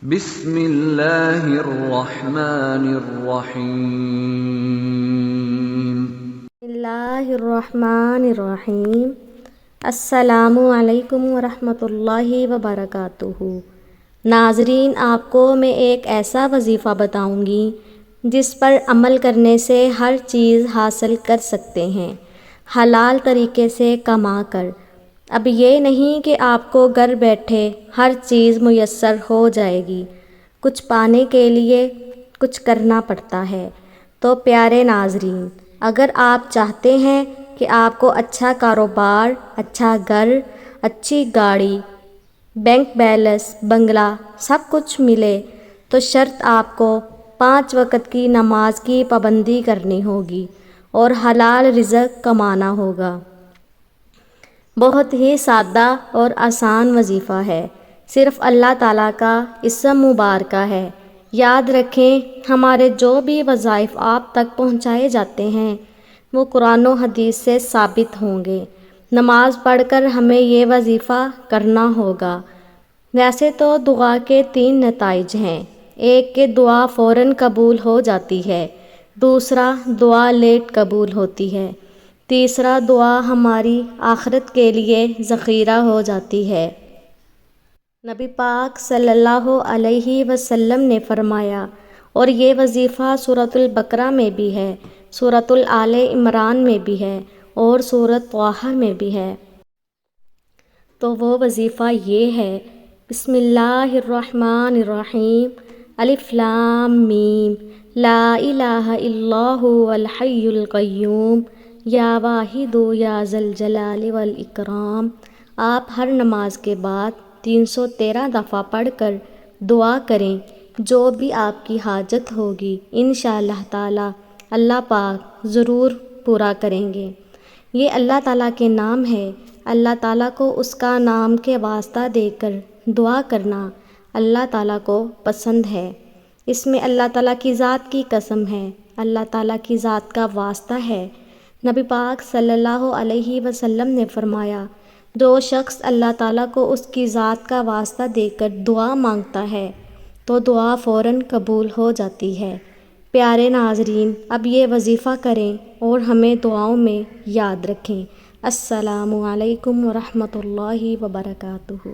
بسم اللہ الرحمن الرحیم۔ بسم اللہ الرحمن الرحیم۔ السلام علیکم ورحمۃ اللہ وبرکاتہ۔ ناظرین، آپ کو میں ایک ایسا وظیفہ بتاؤں گی جس پر عمل کرنے سے ہر چیز حاصل کر سکتے ہیں، حلال طریقے سے کما کر۔ اب یہ نہیں کہ آپ کو گھر بیٹھے ہر چیز میسر ہو جائے گی، کچھ پانے کے لیے کچھ کرنا پڑتا ہے۔ تو پیارے ناظرین، اگر آپ چاہتے ہیں کہ آپ کو اچھا کاروبار، اچھا گھر، اچھی گاڑی، بینک بیلنس، بنگلہ سب کچھ ملے تو شرط آپ کو 5 وقت کی نماز کی پابندی کرنی ہوگی اور حلال رزق کمانا ہوگا۔ بہت ہی سادہ اور آسان وظیفہ ہے، صرف اللہ تعالیٰ کا اسم مبارکہ ہے۔ یاد رکھیں، ہمارے جو بھی وظائف آپ تک پہنچائے جاتے ہیں وہ قرآن و حدیث سے ثابت ہوں گے۔ نماز پڑھ کر ہمیں یہ وظیفہ کرنا ہوگا۔ ویسے تو دعا کے 3 نتائج ہیں، ایک کہ دعا فوراً قبول ہو جاتی ہے، دوسرا دعا لیٹ قبول ہوتی ہے، تیسرا دعا ہماری آخرت کے لیے ذخیرہ ہو جاتی ہے۔ نبی پاک صلی اللہ علیہ وسلم نے فرمایا، اور یہ وظیفہ سورۃ البقرہ میں بھی ہے، سورۃ آل عمران میں بھی ہے اور سورۃ طٰہٰ میں بھی ہے۔ تو وہ وظیفہ یہ ہے: بسم اللہ الرحمن الرحیم، الف لام میم، لا الہ الا هو الحی القیوم، یا واحد یا ذا الجلال والاکرام۔ آپ ہر نماز کے بعد 313 دفعہ پڑھ کر دعا کریں، جو بھی آپ کی حاجت ہوگی انشاءاللہ تعالی اللہ پاک ضرور پورا کریں گے۔ یہ اللہ تعالیٰ کے نام ہے، اللہ تعالیٰ کو اس کا نام کے واسطہ دے کر دعا کرنا اللہ تعالیٰ کو پسند ہے۔ اس میں اللہ تعالیٰ کی ذات کی قسم ہے، اللہ تعالیٰ کی ذات کا واسطہ ہے۔ نبی پاک صلی اللہ علیہ وسلم نے فرمایا، جو شخص اللہ تعالیٰ کو اس کی ذات کا واسطہ دے کر دعا مانگتا ہے تو دعا فوراً قبول ہو جاتی ہے۔ پیارے ناظرین، اب یہ وظیفہ کریں اور ہمیں دعاؤں میں یاد رکھیں۔ السلام علیکم ورحمۃ اللہ وبرکاتہ۔